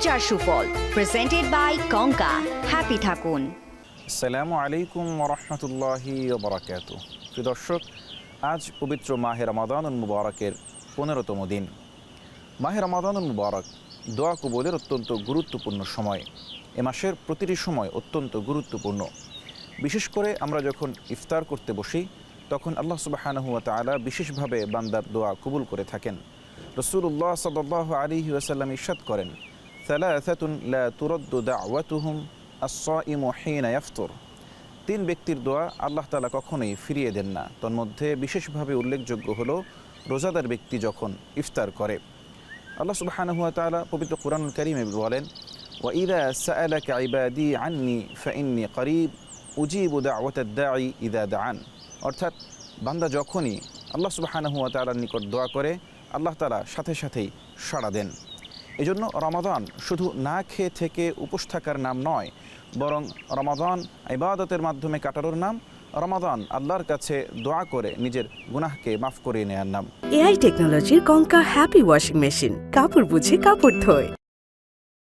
বাঁচার সুফল, presented by কঙ্কা। Happy থাকুন। আসসালামু আলাইকুম ওয়া রাহমাতুল্লাহি ওয়া বারাকাতুহু। প্রিয় দর্শক, আজ পবিত্র মাহে রমাদানুল মুবারকের 15তম দিন। মাহে রমাদানুল মুবারক দোয়া কবুলের অত্যন্ত গুরুত্বপূর্ণ সময়। এ মাসের প্রতিটি সময় অত্যন্ত গুরুত্বপূর্ণ। বিশেষ করে আমরা যখন ইফতার করতে বসি, তখন আল্লাহ সুবহানাহু ওয়া তাআলা বিশেষভাবে বান্দার দোয়া কবুল করে থাকেন। রাসূলুল্লাহ সাল্লাল্লাহু আলাইহি ওয়াসাল্লাম ইরশাদ করেন, সালাসাতুন লা তুরাদ্দু দাওয়াতুহুম আস-সাইমু হিনা ইয়াফতুর। 3 ব্যক্তির দোয়া আল্লাহ তাআলা কখনোই ফিরিয়ে দেন না। তন্মধ্যে বিশেষভাবে উল্লেখযোগ্য হলো রোজাদার ব্যক্তি যখন ইফতার করে। আল্লাহ সুবহানাহু ওয়া তাআলা পবিত্র কুরআনুল কারীমে বলেন, ওয়া ইযা সাআলাকা ইবাদি আন্নী ফাইন্নী করিব উজিবু দাওয়াতাদ দাঈ ইযা দাআন। অর্থাৎ বান্দা যখনই আল্লাহ সুবহানাহু ওয়া তাআলার নিকট দোয়া করে, আল্লাহ তাআলা সাথে সাথেই সাড়া দেন। এজন্য রমাদান শুধু না খেয়ে থেকে উপোস থাকার নাম নয়, বরং রমাদান ইবাদতের মাধ্যমে কাটানোর নাম। রমাদান আল্লাহর কাছে দোয়া করে নিজের গুনাহকে মাফ করে নেওয়ার নাম। এআই টেকনোলজির কঙ্কা হ্যাপি ওয়াশিং মেশিন, কাপড় বুঝে কাপড় ধোয়।